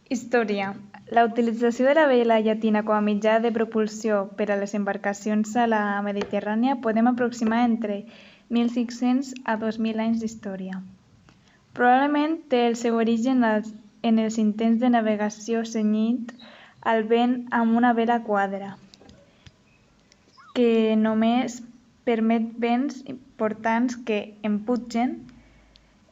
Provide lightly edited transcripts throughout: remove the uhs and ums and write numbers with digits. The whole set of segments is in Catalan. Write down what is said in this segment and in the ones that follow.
Història. La utilització de la vela llatina com a mitjà de propulsió per a les embarcacions a la Mediterrània podem aproximar entre 1.500 a 2.000 anys d'història. Probablement té el seu origen en els intents de navegació cenyit al vent amb una vela quadra, que només permet vents importants que empugen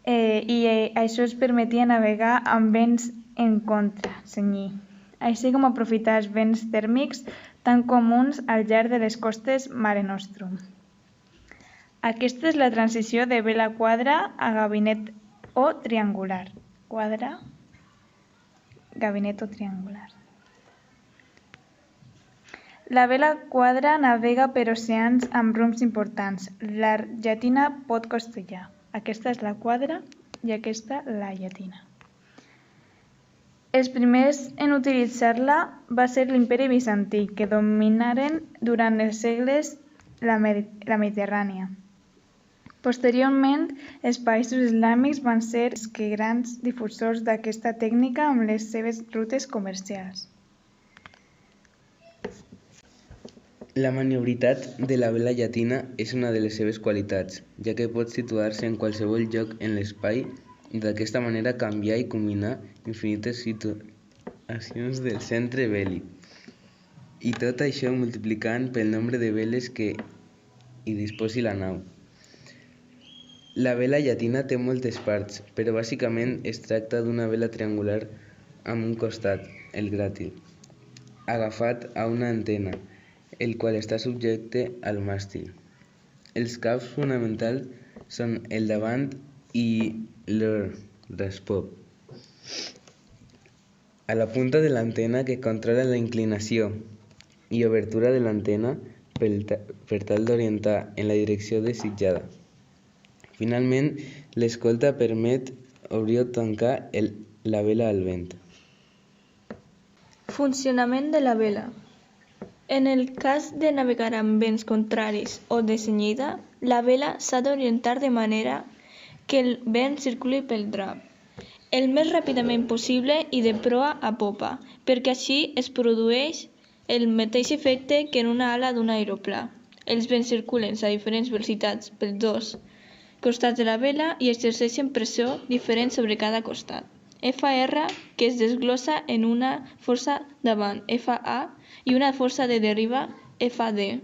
i això es permetia navegar amb vents en contra, cenyir, així com aprofitar els vents tèrmics tan comuns al llarg de les costes Mare Nostrum. Aquesta és la transició de vela quadra a gabinet o triangular. Quadra, gabinet o triangular. La vela quadra navega per oceans amb rums importants. La llatina pot costellar. Aquesta és la quadra i aquesta la llatina. Els primers en utilitzar-la va ser l'Imperi Bizantí, que dominaren durant els segles la Mediterrània. Posteriorment, els països islàmics van ser els grans difusors d'aquesta tècnica amb les seves rutes comercials. La maniobritat de la vela llatina és una de les seves qualitats, ja que pot situar-se en qualsevol lloc en l'espai i d'aquesta manera canviar i combinar infinites situacions del centre bèl·lic. I tot això multiplicant pel nombre de veles que hi disposi la nau. La vela llatina té moltes parts, però bàsicament es tracta d'una vela triangular amb un costat, el gràtil, agafat a una antena, el qual està subjecte al màstil. Els caps fonamentals són el davant i l'respop. A la punta de l'antena que controla la inclinació i obertura de l'antena per tal d'orientar en la direcció desitjada. Finalment, l'escolta permet obrir o tancar la vela al vent. Funcionament de la vela. En el cas de navegar amb vents contraris o de cenyida, la vela s'ha d'orientar de manera que el vent circuli pel drap el més ràpidament possible i de proa a popa, perquè així es produeix el mateix efecte que en una ala d'un aeroplà. Els vents circulen a diferents velocitats pels dos costats de la vela i exerceixen pressió diferent sobre cada costat. FR, que es desglossa en una força davant, FA, i una força de deriva, FD.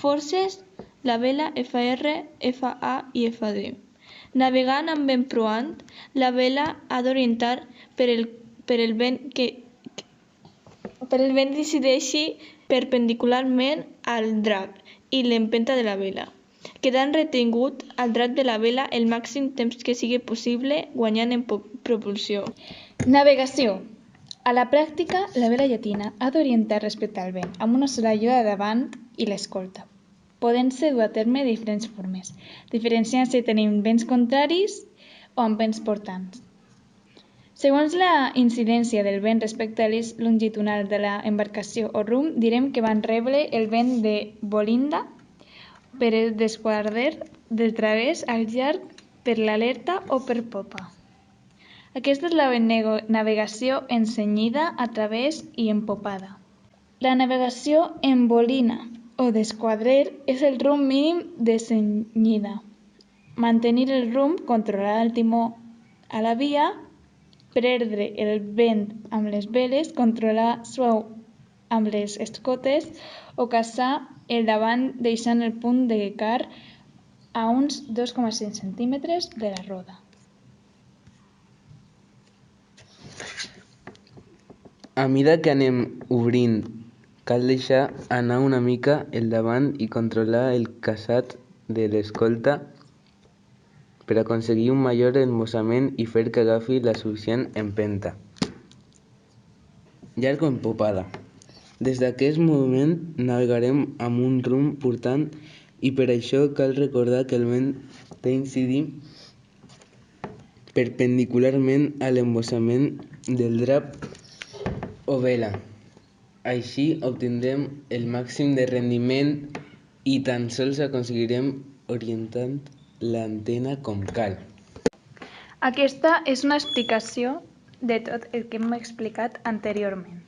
Forces, la vela FR, FA i FD. Navegant amb vent proant, la vela ha d'orientar per el vent decideixi perpendicularment al drap i l'empenta de la vela, quedant retingut al drap de la vela el màxim temps que sigui possible, guanyant en propulsió. Navegació. A la pràctica, la vela llatina ha d'orientar respecte al vent, amb una sola ajuda davant i l'escolta. Podent-se dur a terme de diferents formes, diferenciant si tenim vents contraris o amb vents portants. Segons la incidència del vent respecte a l'eix longitudinal de l'embarcació o rumb, direm que van rebre el vent de bolinda per el desquadrer del través al llarg per l'alerta o per popa. Aquesta és la navegació encenyida, a través i empopada. La navegació en bolina o desquadrer és el rumb mínim de cenyida. Mantenir el rumb, controlar el timó a la via, perdre el vent amb les veles, controlar suau amb les escotes o caçar el davant deixant el punt de car a uns 2,5 centímetres de la roda. A mesura que anem obrint, cal deixar anar una mica el davant i controlar el caçat de l'escolta per aconseguir un major embossament i fer que agafi la suficient empenta. Llarg o empopada. Des d'aquest moment navegarem amb un rumb portant i per això cal recordar que el vent d'incidir perpendicularment a l'embossament del drap o vela. Així obtindrem el màxim de rendiment i tan sols aconseguirem orientant l'antena com cal. Aquesta és una explicació de tot el que hem explicat anteriorment.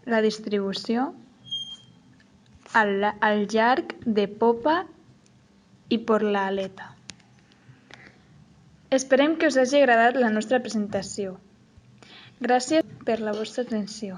La distribució al llarg de popa i per l'aleta. Esperem que us hagi agradat la nostra presentació. Gràcies per la vostra atenció.